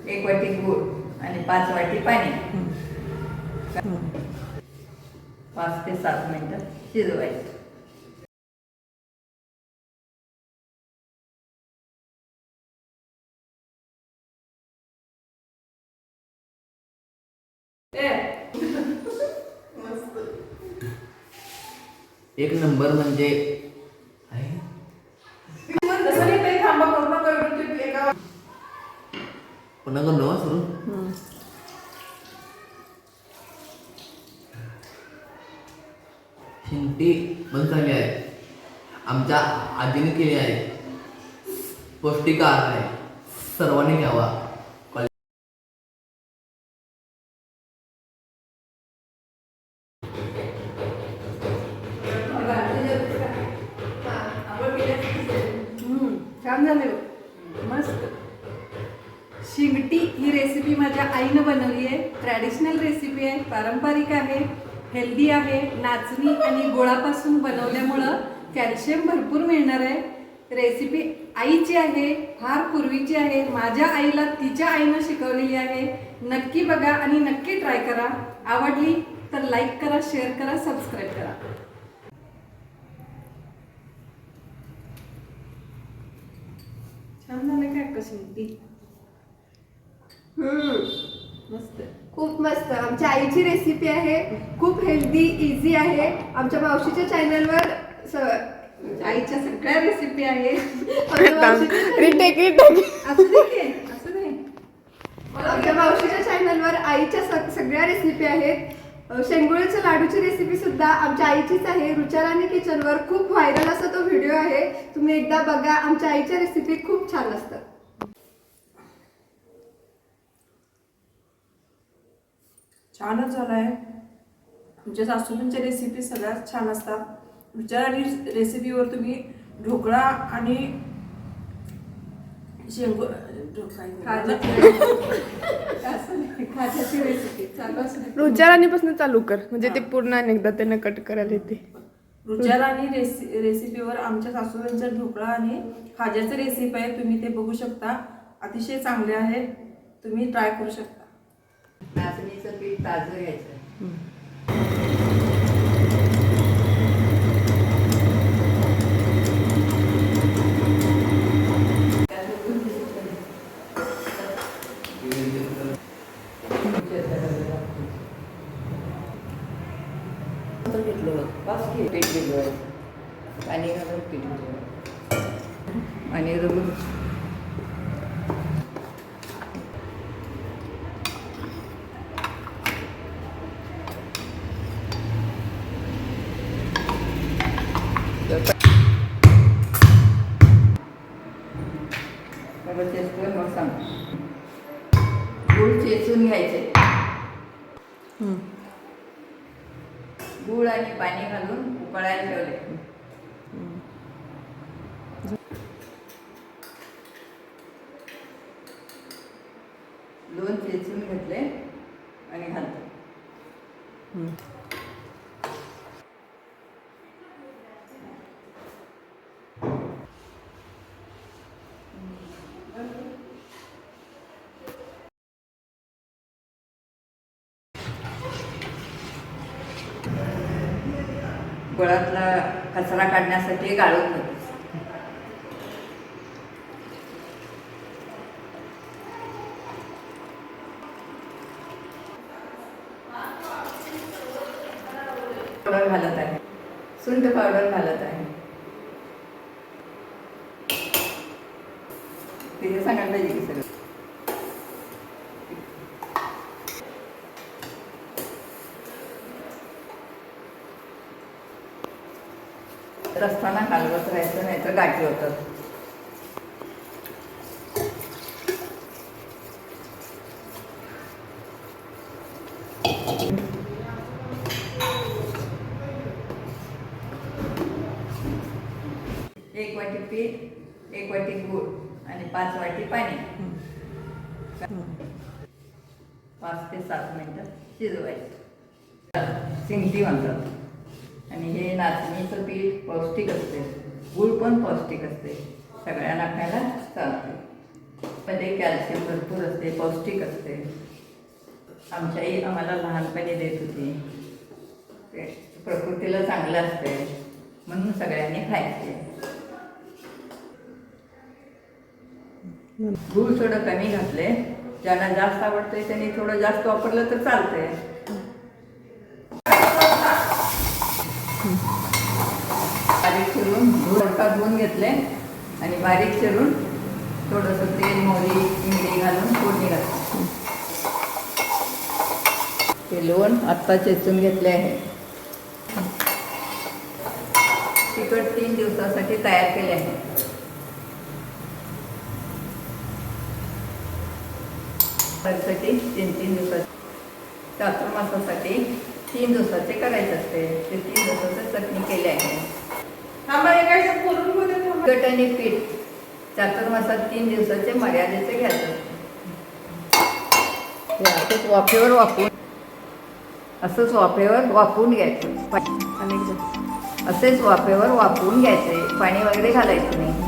1 वाटी गूळ आणि 5 वाटी पाणी 5 ते 7 मिनिटं शिजवायचं. एक नंबर म्हणजे पुन्हा करलो सुरू. शिंटी बंद झाली आहे. आमच्या आजीने केली आहे. पौष्टिक आहार आहे, सर्वांनी घ्यावा. छान झाले मस्त. शिंगटी ही रेसिपी माझ्या आईनं बनवली आहे. ट्रॅडिशनल रेसिपी आहे, पारंपरिक आहे, हेल्दी आहे. नाचणी आणि गुळापासून बनवल्यामुळं कॅल्शियम भरपूर मिळणार आहे. रेसिपी आईची आहे, फार पूर्वीची आहे. माझ्या आईला तिच्या आईनं शिकवलेली आहे. नक्की बघा आणि नक्की ट्राय करा. आवडली तर लाईक करा, शेअर करा, सबस्क्राईब करा. छान झालं काय कशी मस्त, खूप मस्त. आमच्या आईची रेसिपी आहे, खूप हेल्दी, इझी आहे. आमच्या मावशीच्या चॅनलवर आईच्या सगळ्या रेसिपी आहे. आमच्या मावशीच्या चॅनलवर आईच्या सगळ्या रेसिपी आहेत. शेंगुळ्याच्या लाडूची रेसिपी सुद्धा आमच्या आईचीच आहे. रुचाराणी किचनवर खूप व्हायरल असा तो व्हिडिओ आहे, तुम्ही एकदा बघा. आमच्या आईच्या रेसिपी खूप छान असतात. छानच झालाय. तुमच्या सासूबाईंच्या रेसिपी सगळ्यात छान असतात. रुचाराणी रेसिपीवर तुम्ही ढोकळा आणि रुचाराणीपासून चालू कर, म्हणजे ते पूर्ण एकदा त्यांना कट करायला येते. रुचाराणी रेसिपीवर आमच्या सासूबाईंचा ढोकळा आणि खाज्याचं रेसिपी आहे, तुम्ही ते बघू शकता. अतिशय चांगले आहे, तुम्ही ट्राय करू शकता. नाचणीचं पीठ ताजं घ्यायचं. पीठ भिजवायचं, पाणी घालून पीठ भिजवायचं आणि रगून मग सांग. गूळ चेचून घ्यायचे. गूळ आणि पाणी घालून उकळायला ठेवले. दोन चेचून घेतले आणि घालतो. गुळातला कचरा काढण्यासाठी गाळून घेतो. पावडर घालत आहे, सुंठ पावडर घालत आहे. तिथे सांगायला पाहिजे की सगळं. असताना हलवत राहायचं, नाहीतर गाठी होतात. एक वाटी पीठ, 1 वाटी गूळ आणि 5 वाटी पाणी 5 ते 7 मिनिटं शिजवायचं. शिंगटी म्हणतात. आणि हे नाचणीचं पीठ पौष्टिक असते, गूळ पण पौष्टिक असते, सगळ्यांना खायला चालते. मध्ये कॅल्शियम भरपूर असते, पौष्टिक असते. आमच्या आई आम्हाला लहानपणी देत होती. ते प्रकृतीला चांगलं असते म्हणून सगळ्यांनी खायचे. गूळ थोडं कमी घातले. ज्यांना जास्त आवडतंय त्यांनी थोडं जास्त वापरलं तर चालतंय. बारीक चिरून हलका धुवून घेतले आणि बारीक चिरून थोडंसं तेल, मोहरी, मिरी घालून फोडणी घातली. ते लोण आत्ता चेचून घेतले आहे. तिखट 3 दिवसासाठी तयार केले आहे. त्यासाठी 3 दिवसाचे, चातुर्मासासाठी 3 दिवसाचे करायचे असते. ते 3 दिवसाचे चटणी केली आहे. तिखट आणि पीठ चातुर्मासात 3 दिवसाचे मर्यादेचे घ्यायचे. ते असंच वाफेवर वाफवून घ्यायचं. असेच वाफेवर वाफवून घ्यायचे. पाणी वगैरे घालायचं नाही.